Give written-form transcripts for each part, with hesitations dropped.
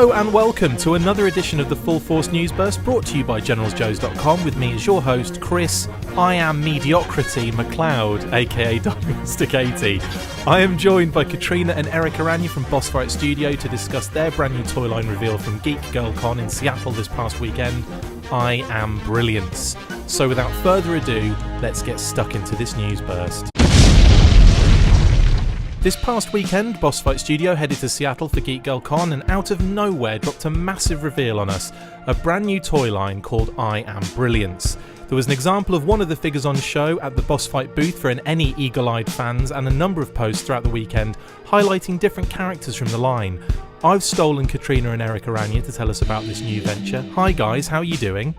Hello and welcome to another edition of the Full Force News Burst, brought to you by GeneralsJoes.com, with me as your host, Chris, I Am Mediocrity McLeod, aka Domesticated. I am joined by Catrina and Erik Araña from Boss Fight Studio to discuss their brand new toy line reveal from GeekGirlCon in Seattle this past weekend, I Am Brilliance. So without further ado, let's get stuck into this news burst. This past weekend, Boss Fight Studio headed to Seattle for GeekGirlCon and out of nowhere dropped a massive reveal on us, a brand new toy line called I Am Brilliance. There was an example of one of the figures on show at the Boss Fight booth for any eagle-eyed fans, and a number of posts throughout the weekend highlighting different characters from the line. I've stolen Catrina and Erik Araña to tell us about this new venture. Hi guys, how are you doing?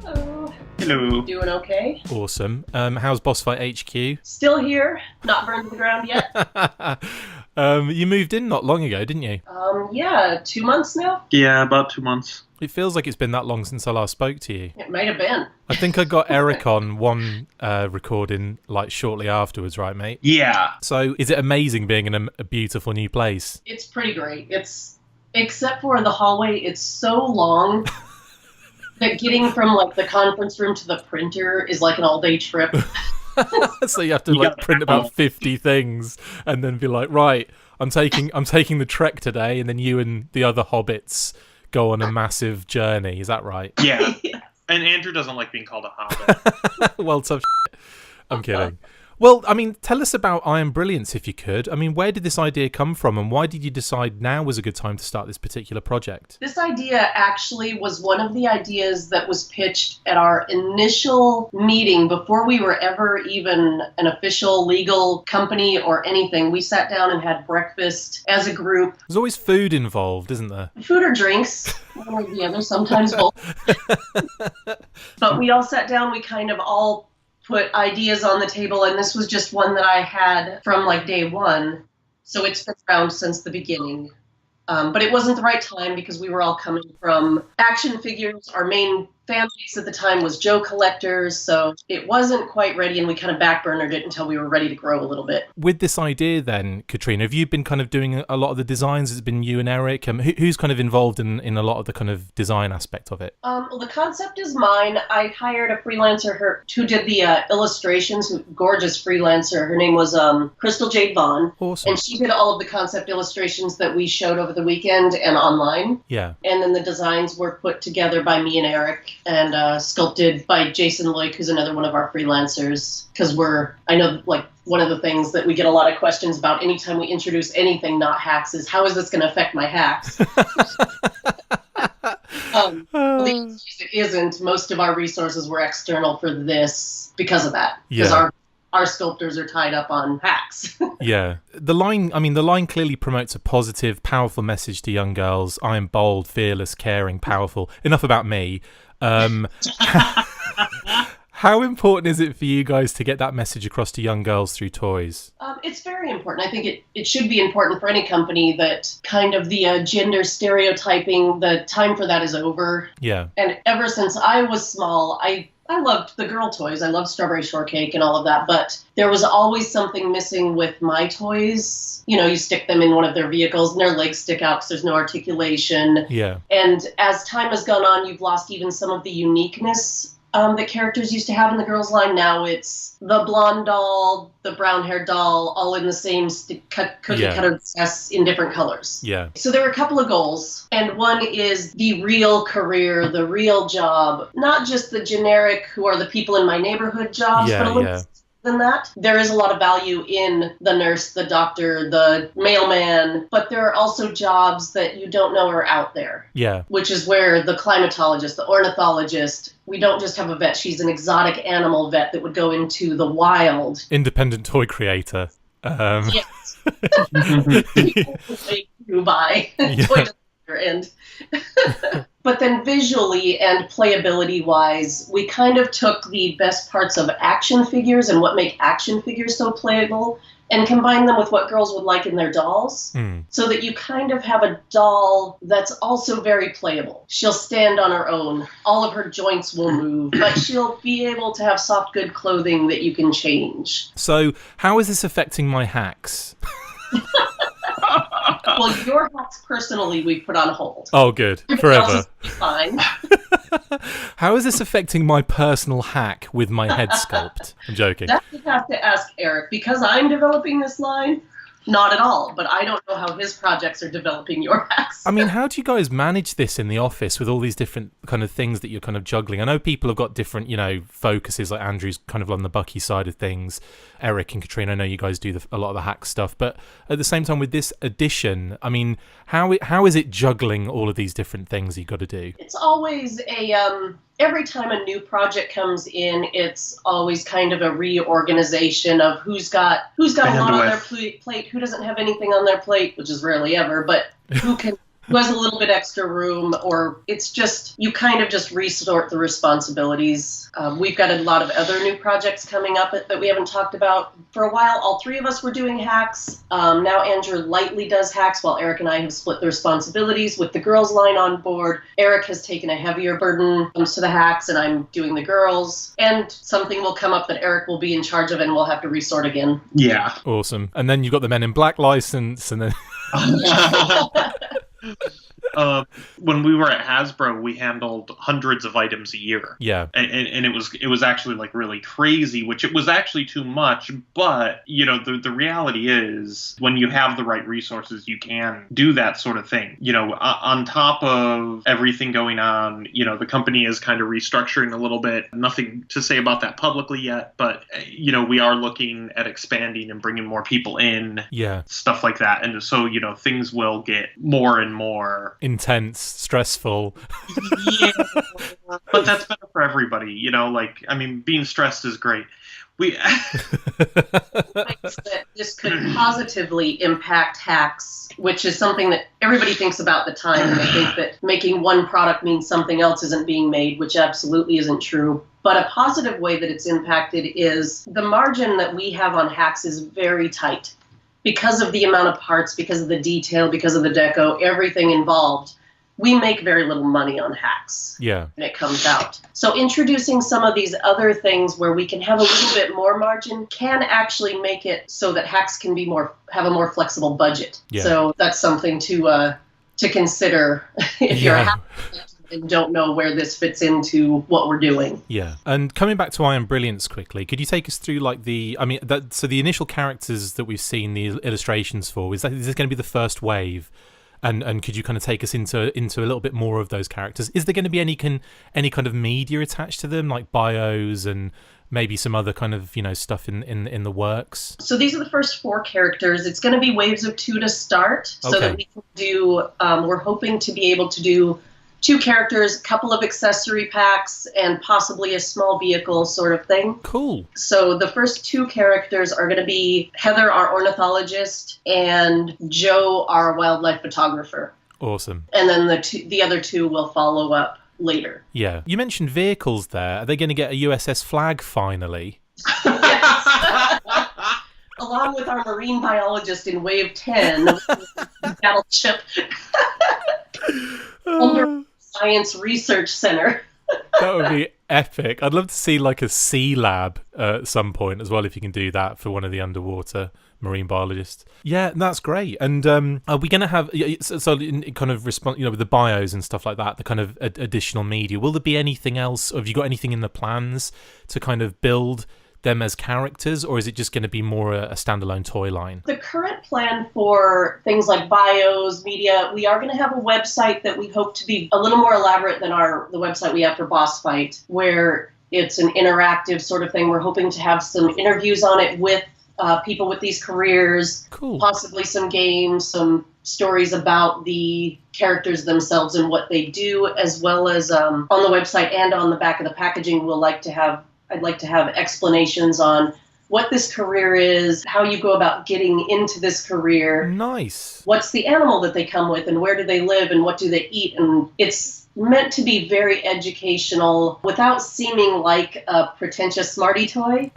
Hello. Doing okay. Awesome. How's Boss Fight HQ? Still here, not burned to the ground yet. You moved in not long ago, didn't you? Yeah, 2 months now? Yeah, about 2 months. It feels like it's been that long since I last spoke to you. It might have been. I think I got Erik on one recording like shortly afterwards, right, mate? Yeah. So is it amazing being in a beautiful new place? It's pretty great. Except for the hallway, it's so long that getting from like the conference room to the printer is like an all-day trip. So you have to like print about 50 things and then be like, right, I'm taking the trek today, and then you and the other hobbits go on a massive journey. Is that right? Yeah. And Andrew doesn't like being called a hobbit. Well, tough shit. I'm kidding. Well, I mean, tell us about I Am Brilliance if you could. I mean, where did this idea come from, and why did you decide now was a good time to start this particular project? This idea actually was one of the ideas that was pitched at our initial meeting before we were ever even an official legal company or anything. We sat down and had breakfast as a group. There's always food involved, isn't there? Food or drinks, one or the other, sometimes both. But we all sat down, we kind of all put ideas on the table, and this was just one that I had from like day one, so it's been around since the beginning. But it wasn't the right time because we were all coming from action figures. Our main fan base at the time was Joe collectors, so it wasn't quite ready, and we kind of backburnered it until we were ready to grow a little bit. With this idea then, Catrina, have you been kind of doing a lot of the designs? It's been you and Erik. Who's kind of involved in a lot of the kind of design aspect of it? Well, the concept is mine. I hired a freelancer who did the illustrations, gorgeous freelancer. Her name was Crystal Jade Vaughn. Awesome. And she did all of the concept illustrations that we showed over the weekend and online. Yeah. And then the designs were put together by me and Erik, and sculpted by Jason Loic, who's another one of our freelancers. Because I know, like, one of the things that we get a lot of questions about anytime we introduce anything not hacks is, how is this going to affect my hacks? It isn't. Most of our resources were external for this because of that. Because our sculptors are tied up on hacks. Yeah. The line clearly promotes a positive, powerful message to young girls. I am bold, fearless, caring, powerful. Enough about me. How important is it for you guys to get that message across to young girls through toys? It's very important. I think it should be important for any company that kind of the gender stereotyping, the time for that is over. Yeah. And ever since I was small, I loved the girl toys. I loved Strawberry Shortcake and all of that, but there was always something missing with my toys. You know, you stick them in one of their vehicles and their legs stick out because there's no articulation. Yeah. And as time has gone on, you've lost even some of the uniqueness that characters used to have in the girls' line. Now it's the blonde doll, the brown-haired doll, all in the same cookie-cutter dress in different colors. Yeah. So there are a couple of goals, and one is the real career, the real job, not just the generic who are the people in my neighborhood jobs, but a little than that. There is a lot of value in the nurse, the doctor, the mailman, but there are also jobs that you don't know are out there. Yeah. Which is where the climatologist, the ornithologist, we don't just have a vet, she's an exotic animal vet that would go into the wild. Independent toy creator. Yes. You buy toy and but then visually and playability wise, we kind of took the best parts of action figures and what make action figures so playable and combine them with what girls would like in their dolls, so that you kind of have a doll that's also very playable. She'll stand on her own. All of her joints will move, but she'll be able to have soft, good clothing that you can change. So how is this affecting my hacks? Well, your hacks personally we put on hold. Oh, good. Forever. Fine. How is this affecting my personal hack with my head sculpt? I'm joking. That you have to ask Erik, because I'm developing this line. Not at all, but I don't know how his projects are developing your hacks. I mean, how do you guys manage this in the office with all these different kind of things that you're kind of juggling? I know people have got different, focuses, like Andrew's kind of on the Bucky side of things. Erik and Catrina, I know you guys do a lot of the hack stuff, but at the same time with this edition, I mean, how is it juggling all of these different things you've got to do? It's always every time a new project comes in, it's always kind of a reorganization of who's got a lot on their plate, who doesn't have anything on their plate, which is rarely ever, but who has a little bit extra room, or it's just, you kind of just resort the responsibilities. We've got a lot of other new projects coming up that we haven't talked about. For a while, all three of us were doing hacks. Now Andrew lightly does hacks, while Erik and I have split the responsibilities. With the girls line on board, Erik has taken a heavier burden to the hacks, and I'm doing the girls. And something will come up that Erik will be in charge of, and we'll have to resort again. Yeah. Awesome. And then you've got the Men in Black license, and then... When we were at Hasbro, we handled hundreds of items a year. Yeah. And it was actually like really crazy, which it was actually too much. But, the reality is when you have the right resources, you can do that sort of thing. On top of everything going on, the company is kind of restructuring a little bit. Nothing to say about that publicly yet, but, we are looking at expanding and bringing more people in. Yeah. Stuff like that. And so, things will get more and more intense, stressful. Yeah, but that's better for everybody, being stressed is great. That this could positively impact hacks, which is something that everybody thinks about the time, and they think that making one product means something else isn't being made, which absolutely isn't true. But a positive way that it's impacted is the margin that we have on hacks is very tight. Because of the amount of parts, because of the detail, because of the deco, everything involved, we make very little money on hacks when it comes out. So introducing some of these other things where we can have a little bit more margin can actually make it so that hacks can be have a more flexible budget. Yeah. So that's something to consider if you're a hack and don't know where this fits into what we're doing. Yeah. And coming back to I Am Brilliance quickly, could you take us through the initial characters that we've seen the illustrations for, is this going to be the first wave? And could you kind of take us into a little bit more of those characters? Is there going to be any kind of media attached to them, like bios and maybe some other kind of stuff in the works? So these are the first 4 characters. It's going to be waves of 2 to start, so that we can do. We're hoping to be able to do 2 characters, a couple of accessory packs, and possibly a small vehicle sort of thing. Cool. So the first 2 characters are going to be Heather, our ornithologist, and Joe, our wildlife photographer. Awesome. And then the other 2 will follow up later. Yeah. You mentioned vehicles there. Are they going to get a USS Flag finally? Yes. Along with our marine biologist in Wave 10, the battleship. Under Science Research Center. That would be epic. I'd love to see like a sea lab at some point as well, if you can do that for one of the underwater marine biologists. Yeah, that's great. And are we going to have kind of response, with the bios and stuff like that, the kind of additional media? Will there be anything else? Or have you got anything in the plans to kind of build them as characters, or is it just going to be more a standalone toy line? The current plan for things like bios, media, we are going to have a website that we hope to be a little more elaborate than the website we have for Boss Fight, where it's an interactive sort of thing. We're hoping to have some interviews on it with people with these careers, cool. Possibly some games, some stories about the characters themselves and what they do, as well as on the website and on the back of the packaging, I'd like to have explanations on what this career is, how you go about getting into this career. Nice. What's the animal that they come with, and where do they live, and what do they eat? And it's meant to be very educational without seeming like a pretentious smarty toy.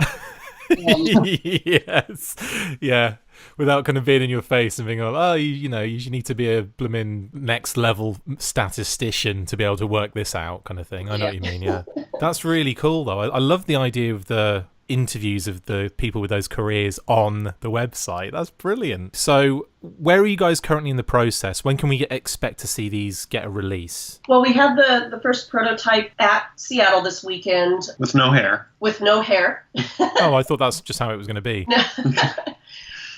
Yes. Yeah. Without kind of being in your face and being like, you need to be a blooming next level statistician to be able to work this out kind of thing. I know what you mean, yeah. That's really cool though. I love the idea of the interviews of the people with those careers on the website. That's brilliant. So where are you guys currently in the process? When can we expect to see these get a release? Well, we had the first prototype at Seattle this weekend. With no hair. With no hair. Oh, I thought that's just how it was going to be.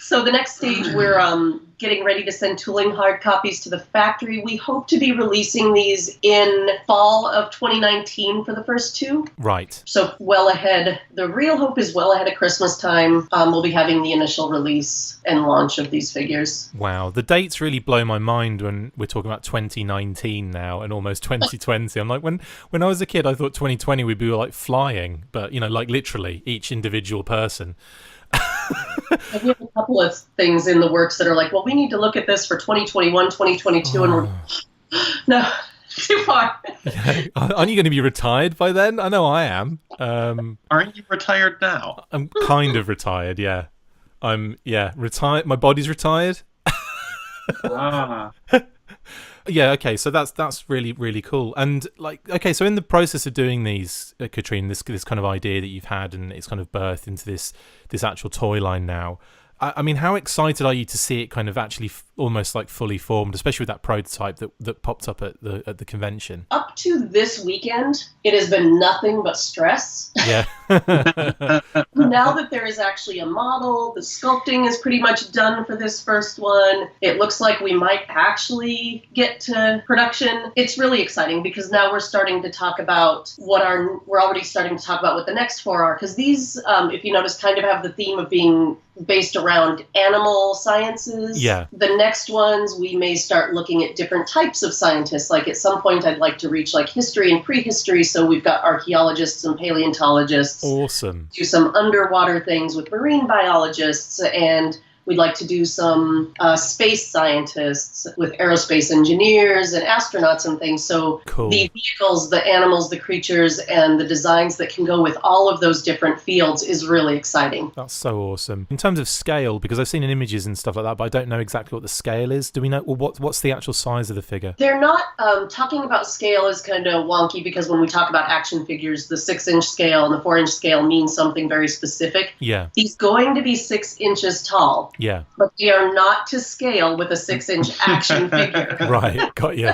So the next stage, we're getting ready to send tooling hard copies to the factory. We hope to be releasing these in fall of 2019 for the first two. Right. So well ahead. The real hope is well ahead of Christmas time. We'll be having the initial release and launch of these figures. Wow. The dates really blow my mind when we're talking about 2019 now and almost 2020. I'm like, when I was a kid, I thought 2020 we'd be like flying, but, you know, like literally each individual person. We have a couple of things in the works that are like, well, we need to look at this for 2021, 2022, and we're no, too far. Yeah. Aren't you going to be retired by then? I know I am. Aren't you retired now? I'm kind of retired, yeah. Retired. My body's retired. Ah. Yeah, okay, so that's really, really cool. And like, okay, so in the process of doing these, Catrina, this kind of idea that you've had, and it's kind of birthed into this actual toy line now. I mean, how excited are you to see it kind of actually almost like fully formed, especially with that prototype that popped up at the convention? Up to this weekend, it has been nothing but stress. Yeah. Now that there is actually a model, the sculpting is pretty much done for this first one. It looks like we might actually get to production. It's really exciting because now we're starting to talk about we're already starting to talk about what the next four are. Because these, if you notice, kind of have the theme of being based around animal sciences. Yeah. The next ones, we may start looking at different types of scientists. Like at some point, I'd like to reach like history and prehistory. So we've got archaeologists and paleontologists. Awesome. Do some underwater things with marine biologists, and we'd like to do some space scientists with aerospace engineers and astronauts and things. So cool. The vehicles, the animals, the creatures, and the designs that can go with all of those different fields is really exciting. That's so awesome. In terms of scale, because I've seen in images and stuff like that, but I don't know exactly what the scale is. Do we know, well, what's the actual size of the figure? They're not, talking about scale is kind of wonky because when we talk about action figures, the 6-inch scale and the 4-inch scale means something very specific. Yeah. He's going to be 6 inches tall. Yeah. But they are not to scale with a 6-inch action figure. Right, got you.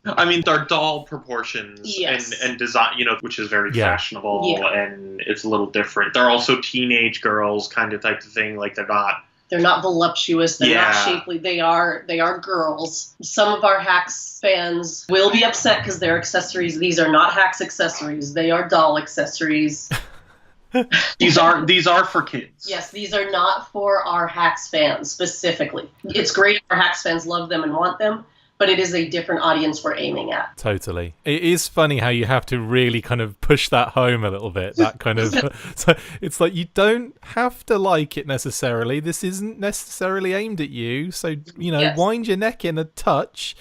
I mean, they're doll proportions. Yes. and design, you know, which is very Yeah. fashionable, Yeah. and it's a little different. They're also teenage girls kind of type of thing. Like they're not Voluptuous. They're Yeah. not shapely. They are girls. Some of our Hacks fans will be upset because they're accessories. These are not Hacks accessories. They are doll accessories. These are for kids. Yes, these are not for our Hacks fans specifically. It's great if our Hacks fans love them and want them, but it is a different audience we're aiming at. Totally. It is funny how you have to really kind of push that home a little bit. That kind of, so it's like you don't have to like it necessarily. This isn't necessarily aimed at you. So, you know, Yes. wind your neck in a touch.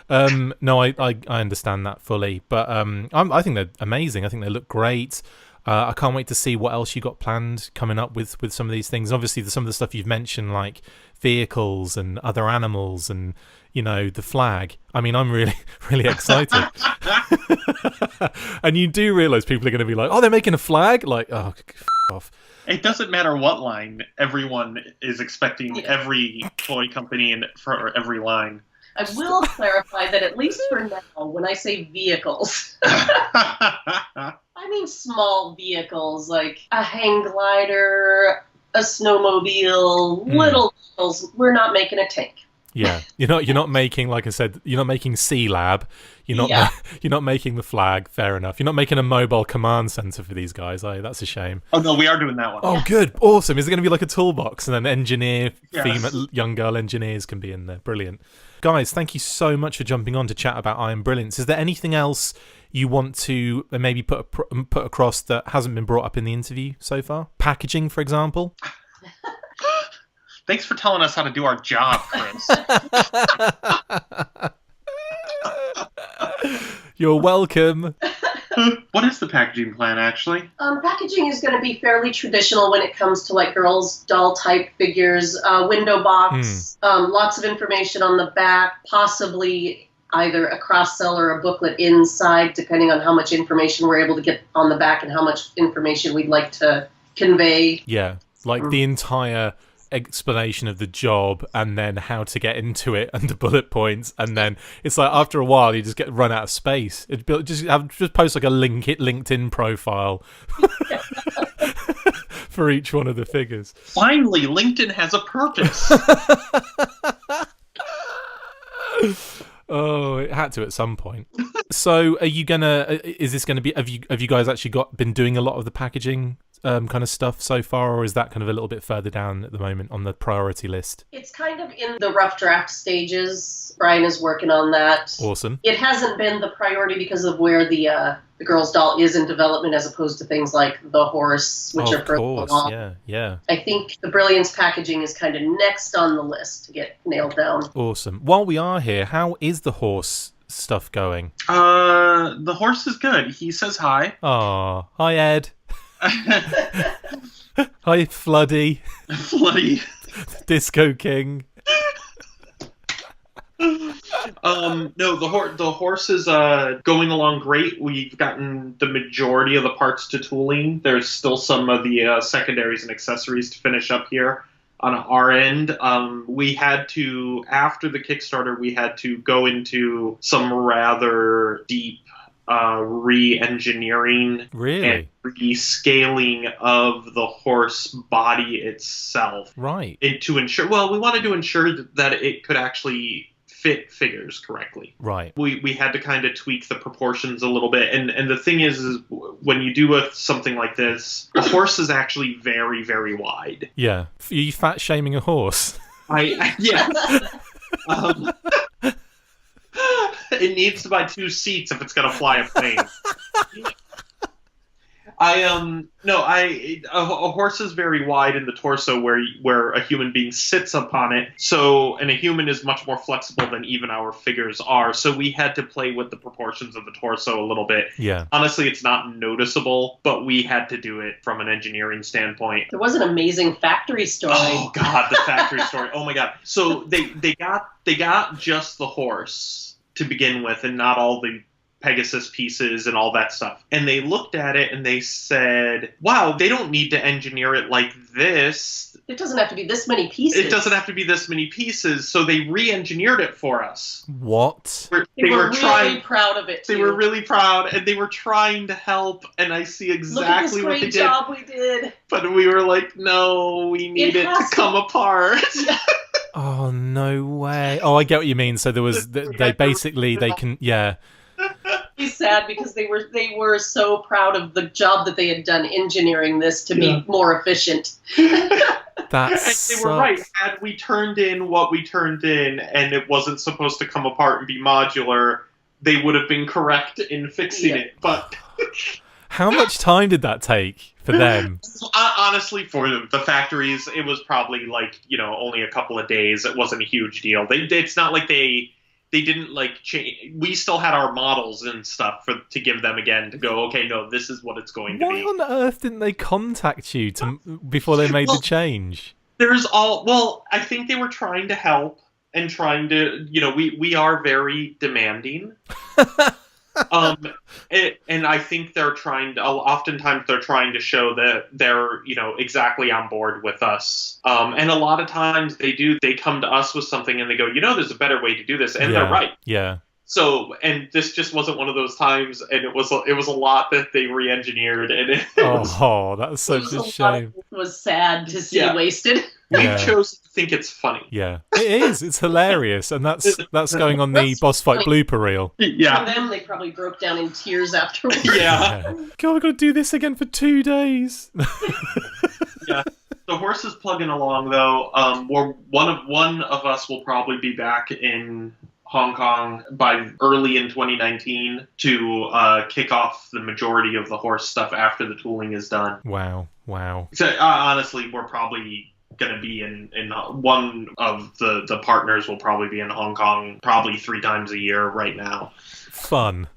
No, I understand that fully. But I think they're amazing. I think they look great. I can't wait to see what else you got planned coming up with some of these things. Obviously, some of the stuff you've mentioned, like vehicles and other animals and, you know, the flag. I mean, I'm really, really excited. And you do realise people are going to be like, oh, they're making a flag? Like, oh, f*** off. It doesn't matter what line. Everyone is expecting every toy company and for every line. I will clarify that at least for now, when I say vehicles, I mean small vehicles like a hang glider, a snowmobile, little vehicles. We're not making a tank. Yeah, you're not making, like I said, you're not making C-Lab. You're not making the flag. Fair enough. You're not making a mobile command center for these guys. That's a shame. Oh no, we are doing that one. Oh, good, awesome. Is it going to be like a toolbox and then Yes. female young girl engineers can be in there? Brilliant, guys. Thank you so much for jumping on to chat about I Am Brilliance. Is there anything else you want to maybe put across that hasn't been brought up in the interview so far? Packaging, for example. Thanks for telling us how to do our job, Chris. You're welcome. What is the packaging plan, actually? Packaging is going to be fairly traditional when it comes to like girls' doll type figures. Window box, lots of information on the back, possibly either a cross-sell or a booklet inside, depending on how much information we're able to get on the back and how much information we'd like to convey. Yeah, like the entire explanation of the job and then how to get into it under bullet points, and then it's like after a while you just get run out of space. Just post like a LinkedIn profile for each one of the figures. Finally, LinkedIn has a purpose. Oh, it had to at some point. So, are you gonna? Is this gonna be? Have you guys actually been doing a lot of the packaging kind of stuff so far, or is that kind of a little bit further down at the moment on the priority list? It's kind of in the rough draft stages. Brian is working on that. Awesome. It hasn't been the priority because of where the girl's doll is in development, as opposed to things like the horse, which are further along. Yeah. I think the Brilliance packaging is kind of next on the list to get nailed down. Awesome. While we are here, how is the horse stuff going? The horse is good. He says hi. Aw, hi Ed. Hi Floody. Floody. Disco King. No, the horse is going along great. We've gotten the majority of the parts to tooling. There's still some of the secondaries and accessories to finish up here on our end. We had to, after the Kickstarter, we had to go into some rather deep re-engineering and rescaling of the horse body itself. Right. To ensure, we wanted to ensure that it could actually fit figures correctly. Right. We had to kind of tweak the proportions a little bit. And the thing is when you do something like this, a horse is actually very, very wide. Yeah. Are you fat shaming a horse? Yeah. It needs to buy 2 seats if it's going to fly a plane. A horse is very wide in the torso where a human being sits upon it. And a human is much more flexible than even our figures are. So we had to play with the proportions of the torso a little bit. Yeah. Honestly, it's not noticeable, but we had to do it from an engineering standpoint. There was an amazing factory story. Oh God, the factory story. Oh my God. So they got just the horse to begin with, and not all the Pegasus pieces and all that stuff. And they looked at it and they said, wow, they don't need to engineer it like this. It doesn't have to be this many pieces. It doesn't have to be this many pieces. So they re-engineered it for us. What? They were really proud of it, too. They were really proud, and they were trying to help, and I see exactly what they did. Look at this great job we did. But we were like, no, we need it to come apart. Oh, no way. Oh, I get what you mean. So there was, they can, yeah. It's sad because they were so proud of the job that they had done engineering this to be more efficient. They were right. Had we turned in what we turned in and it wasn't supposed to come apart and be modular, they would have been correct in fixing it. But how much time did that take for them? Honestly, for the factories, it was probably only a couple of days. It wasn't a huge deal. It's not like they didn't change. We still had our models and stuff to give them again to go, okay, no, this is what it's going to be. Why on earth didn't they contact you before they made the change? I think they were trying to help and trying to, we are very demanding. And I think oftentimes they're trying to show that they're, exactly on board with us. And a lot of times they come to us with something and they go, there's a better way to do this. And they're right. Yeah. So, and this just wasn't one of those times, and it was a lot that they re-engineered. And that's such a shame. It was sad to see wasted. We chose to think it's funny. Yeah, it is. It's hilarious, and that's going on the boss fight blooper reel. Yeah. For them, they probably broke down in tears afterwards. Yeah. God, I've got to do this again for 2 days. Yeah. The horse is plugging along, though. One of us will probably be back in Hong Kong by early in 2019 to kick off the majority of the horse stuff after the tooling is done. Wow. So honestly, we're probably going to be in one of the partners will probably be in Hong Kong probably 3 times a year right now. Fun.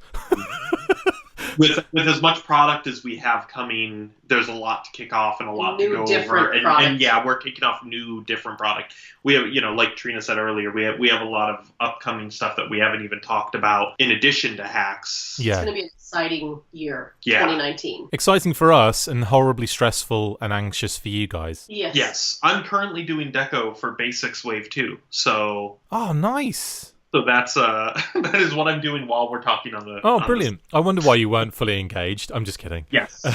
with as much product as we have coming, there's a lot to kick off and a lot to go over. And yeah, we're kicking off new different product. We have, like Trina said earlier, we have a lot of upcoming stuff that we haven't even talked about in addition to hacks. Yeah. It's going to be an exciting year, 2019. Exciting for us and horribly stressful and anxious for you guys. Yes. I'm currently doing deco for Basics Wave 2. So. Oh, nice. So that's that is what I'm doing while we're talking on the. Oh, brilliant! I wonder why you weren't fully engaged. I'm just kidding. Yes, I'm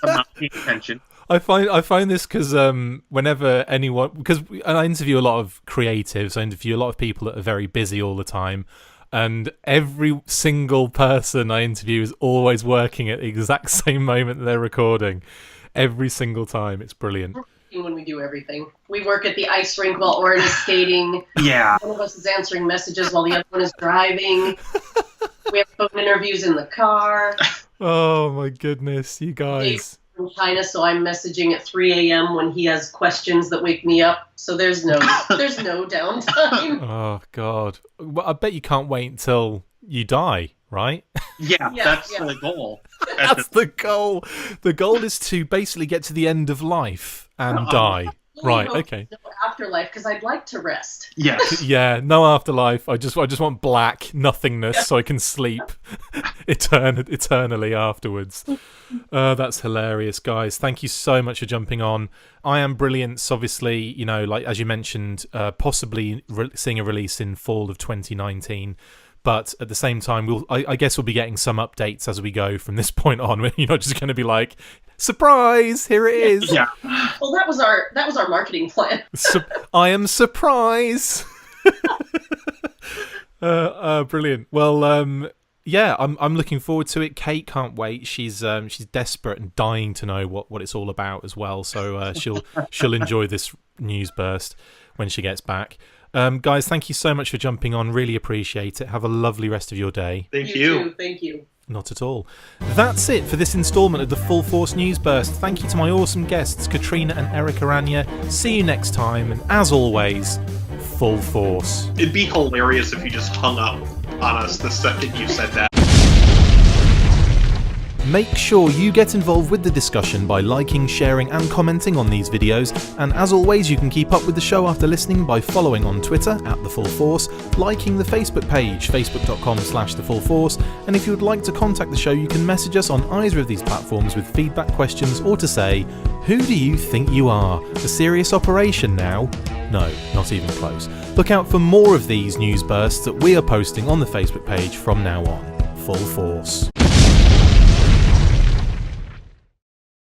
not paying attention. I find this because whenever anyone, because I interview a lot of creatives, I interview a lot of people that are very busy all the time, and every single person I interview is always working at the exact same moment that they're recording. Every single time, it's brilliant. When we do everything, we work at the ice rink while Oren is skating. Yeah, one of us is answering messages while the other one is driving. We have phone interviews in the car. Oh my goodness, you guys! Dave's from China, so I'm messaging at 3 a.m. when he has questions that wake me up. So there's no downtime. Oh God, well, I bet you can't wait until you die, right? Yeah, that's the goal. That's the goal. The goal is to basically get to the end of life and die. Right, okay. No afterlife, because I'd like to rest. Yes. Yeah, no afterlife. I just want black nothingness so I can sleep eternally afterwards. That's hilarious, guys. Thank you so much for jumping on. I Am Brilliance, obviously, like as you mentioned, possibly seeing a release in fall of 2019. But at the same time, I guess we'll be getting some updates as we go from this point on. You're not just going to be like, surprise, here it is. Yeah. Well, that was our marketing plan. I am surprise. Brilliant. Well, I'm looking forward to it. Kate can't wait. She's desperate and dying to know what it's all about as well. So she'll enjoy this news burst when she gets back. Guys, thank you so much for jumping on. Really appreciate it. Have a lovely rest of your day. Thank you. Too. Thank you. Not at all. That's it for this instalment of the Full Force News Burst. Thank you to my awesome guests, Catrina and Erik Araña. See you next time, and as always, full force. It'd be hilarious if you just hung up on us the second you said that. Make sure you get involved with the discussion by liking, sharing and commenting on these videos, and as always you can keep up with the show after listening by following on Twitter @TheFullForce, liking the Facebook page facebook.com/TheFullForce, and if you would like to contact the show you can message us on either of these platforms with feedback, questions or to say, who do you think you are? A serious operation now? No, not even close. Look out for more of these news bursts that we are posting on the Facebook page from now on. Full Force.